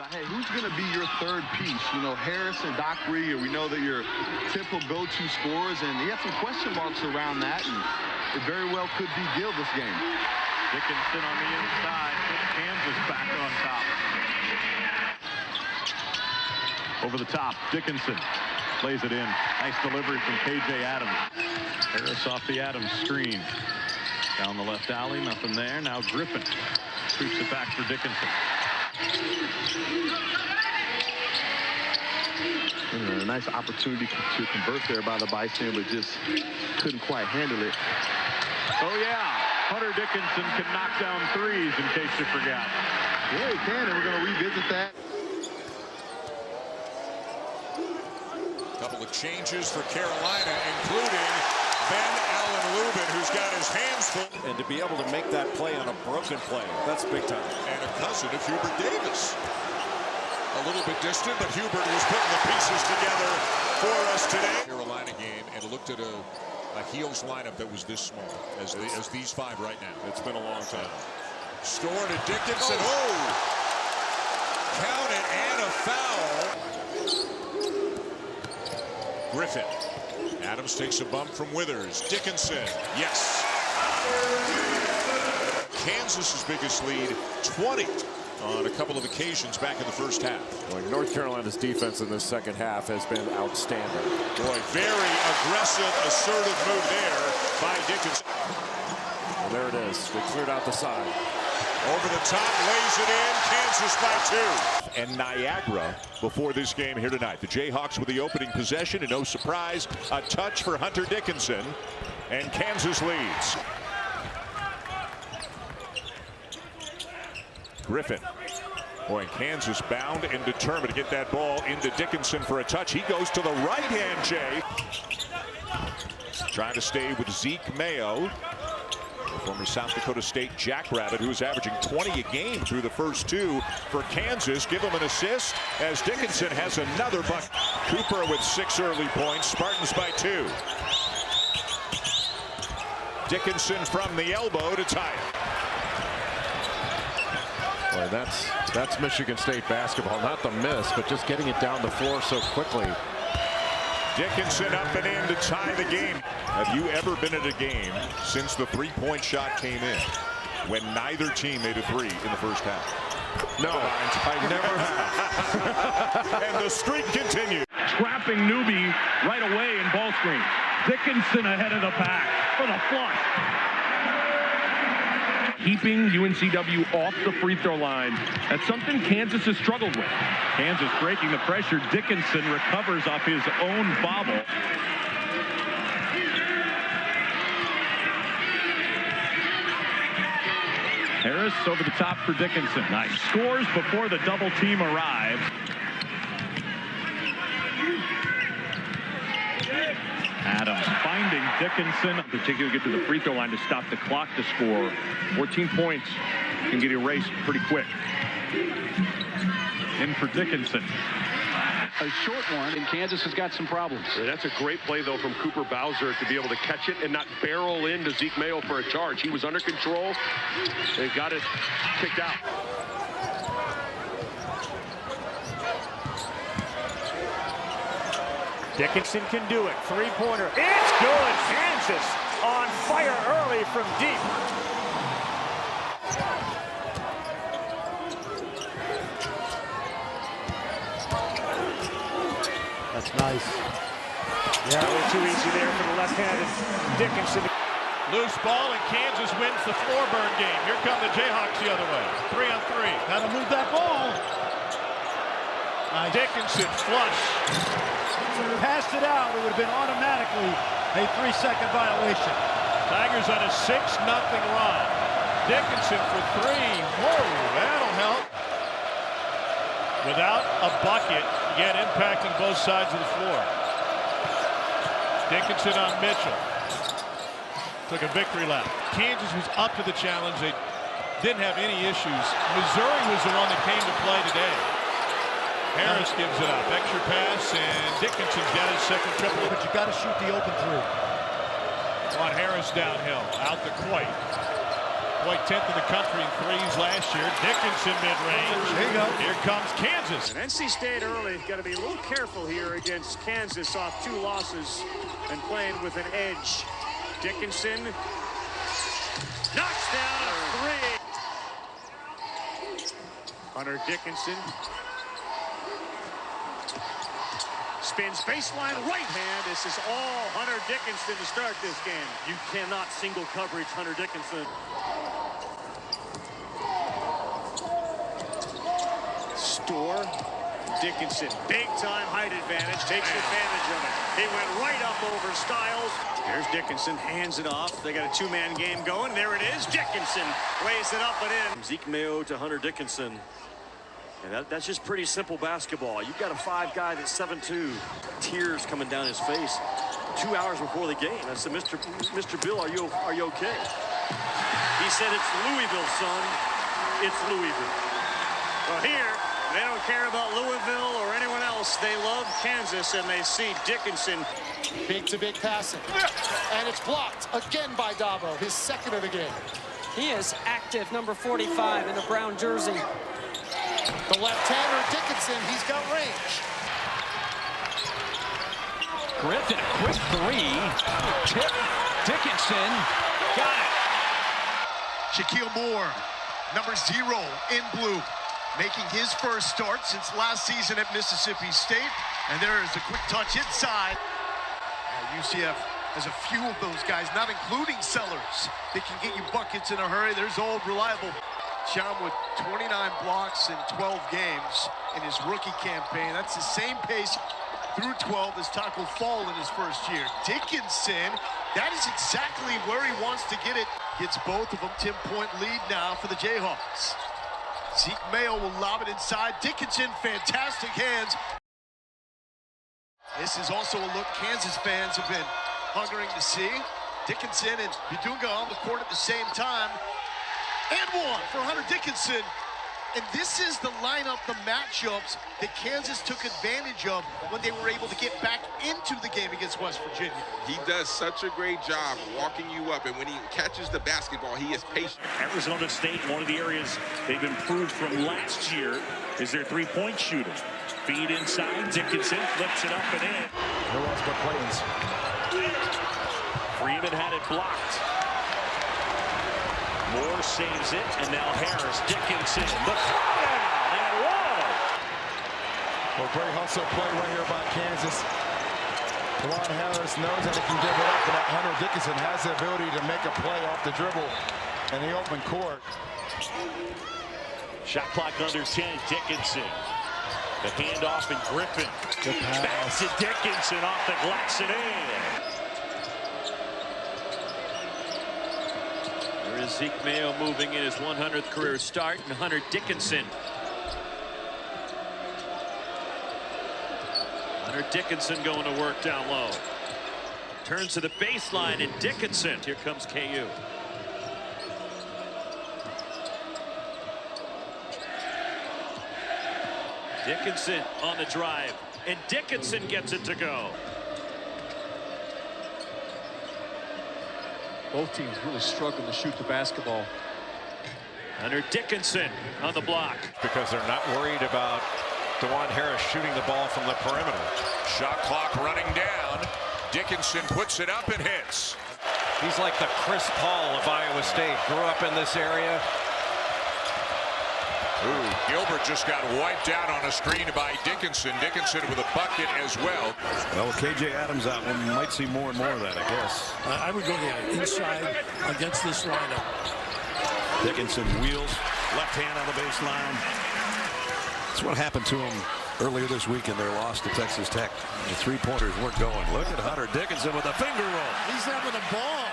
about, hey, who's going to be your third piece? You know, Harris and Doc Reed, we know that you're typical go-to scorers, and you have some question marks around that, and it very well could be Gill this game. Dickinson on the inside, puts Kansas back on top. Over the top, Dickinson plays it in. Nice delivery from K.J. Adams. Harris off the Adams screen. Down the left alley, nothing there. Now Griffin scoops it back for Dickinson. A nice opportunity to convert there by the bystander, but just couldn't quite handle it. Oh, yeah. Hunter Dickinson can knock down threes, in case you forgot. Yeah, he can, and we're going to revisit that. Couple of changes for Carolina, including Ben Allen-Lubin, who's got his hands full. And to be able to make that play on a broken play, that's big time. And a cousin of Hubert Davis. A little bit distant, but Hubert was putting the pieces together for us today. Carolina game, and looked at a Heels lineup that was this small as these five right now. It's been a long time. Storr to Dickinson. Oh! Count it, and a foul. Griffin. Adams takes a bump from Withers. Dickinson. Yes. Kansas's biggest lead, 20 on a couple of occasions back in the first half. Well, North Carolina's defense in this second half has been outstanding. Boy, very aggressive, assertive move there by Dickinson. And there it is. They cleared out the side. Over the top, lays it in. Kansas by 2. And Niagara before this game here tonight. The Jayhawks with the opening possession, and no surprise, a touch for Hunter Dickinson, and Kansas leads. Griffin. Boy, Kansas bound and determined to get that ball into Dickinson for a touch. He goes to the right hand, Jay. Trying to stay with Zeke Mayo. Former South Dakota State Jackrabbit, who's averaging 20 a game through the first two for Kansas. Give him an assist as Dickinson has another bucket. Cooper with 6 early points. Spartans by 2. Dickinson from the elbow to tie it. Boy, that's Michigan State basketball. Not the miss, but just getting it down the floor so quickly. Dickinson up and in to tie the game. Have you ever been at a game since the three-point shot came in when neither team made a three in the first half? No, I never have. And the streak continues. Trapping Newby right away in ball screen. Dickinson ahead of the pack for the flush. Keeping UNCW off the free throw line. That's something Kansas has struggled with. Kansas breaking the pressure. Dickinson recovers off his own bobble. Harris over the top for Dickinson. Nice. Scores before the double team arrives. Adams finding Dickinson, particularly get to the free throw line to stop the clock to score. 14 points can get erased pretty quick. In for Dickinson. A short one, and Kansas has got some problems. That's a great play, though, from Cooper Bowser to be able to catch it and not barrel into Zeke Mayo for a charge. He was under control and got it kicked out. Dickinson can do it. Three-pointer. It's good. Kansas on fire early from deep. That's nice. Yeah, a little too easy there for the left-handed Dickinson. Loose ball, and Kansas wins the floor burn game. Here come the Jayhawks the other way. 3-on-3. Got to move that ball. Dickinson flush. Passed it out. It would have been automatically a 3-second violation. Tigers on a 6-0 run. Dickinson for 3. Whoa, that'll help. Without a bucket, yet impacting both sides of the floor. Dickinson on Mitchell. Took a victory lap. Kansas was up to the challenge. They didn't have any issues. Missouri was the one that came to play today. Harris gives it up. Extra pass, and Dickinson's got his second triple. But you got to shoot the open three. On Harris downhill. Out to Coit. Boy, 10th in the country in threes last year. Dickinson mid-range. There you go. Here comes Kansas. And NC State early. Got to be a little careful here against Kansas off 2 losses and playing with an edge. Dickinson knocks down a 3. Hunter Dickinson spins baseline right hand. This is all Hunter Dickinson to start this game. You cannot single coverage Hunter Dickinson. Store Dickinson, big time height advantage, takes advantage of it. He went right up over Styles. There's Dickinson, hands it off. They got a 2-man game going. There it is. Dickinson lays it up and in. Zeke Mayo to Hunter Dickinson. And that's just pretty simple basketball. You've got a 5 guy that's 7'2", tears coming down his face 2 hours before the game. I said, Mr. Bill, are you okay? He said, it's Louisville, son. It's Louisville. Well, here, they don't care about Louisville or anyone else. They love Kansas, and they see Dickinson. Big-to-big passing. And it's blocked again by Dabo, his 2nd of the game. He is active, number 45 in the brown jersey. The left-hander, Dickinson, he's got range. Griffin, quick 3. Tip, Dickinson, got it. Shaquille Moore, number 0 in blue, making his first start since last season at Mississippi State. And there is a quick touch inside. UCF has a few of those guys, not including Sellers. They can get you buckets in a hurry. There's old reliable. John with 29 blocks in 12 games in his rookie campaign. That's the same pace through 12 as Taco Fall in his first year. Dickinson, that is exactly where he wants to get it. Gets both of them. 10-point lead now for the Jayhawks. Zeke Mayo will lob it inside. Dickinson, fantastic hands. This is also a look Kansas fans have been hungering to see. Dickinson and Bidunga on the court at the same time. And 1 for Hunter Dickinson. And this is the lineup, the matchups that Kansas took advantage of when they were able to get back into the game against West Virginia. He does such a great job walking you up, and when he catches the basketball, he is patient. Arizona State, one of the areas they've improved from last year is their 3-point shooting. Feed inside, Dickinson flips it up and in. Who else but Plains? Freeman had it blocked. Moore saves it, and now Harris, Dickinson, the throwdown, and 1. Well, great hustle play right here by Kansas. Juwan Harris knows that he can give it up, and that Hunter Dickinson has the ability to make a play off the dribble in the open court. Shot clock under 10, Dickinson. The handoff and Griffin. Back to Dickinson off the glass and in. Zeke Mayo moving in his 100th career start, and Hunter Dickinson. Hunter Dickinson going to work down low. Turns to the baseline, and Dickinson. Here comes KU. Dickinson on the drive, and Dickinson gets it to go. Both teams really struggling to shoot the basketball. Hunter Dickinson on the block. Because they're not worried about Juwan Harris shooting the ball from the perimeter. Shot clock running down. Dickinson puts it up and hits. He's like the Chris Paul of Iowa State. Grew up in this area. Ooh, Gilbert just got wiped out on a screen by Dickinson. Dickinson with a bucket as well. Well, with KJ Adams out, we might see more and more of that, I guess. I would go inside against this lineup. Dickinson wheels, left hand on the baseline. That's what happened to him earlier this week in their loss to Texas Tech. The 3-pointers weren't going. Look at Hunter Dickinson with a finger roll. He's having a ball.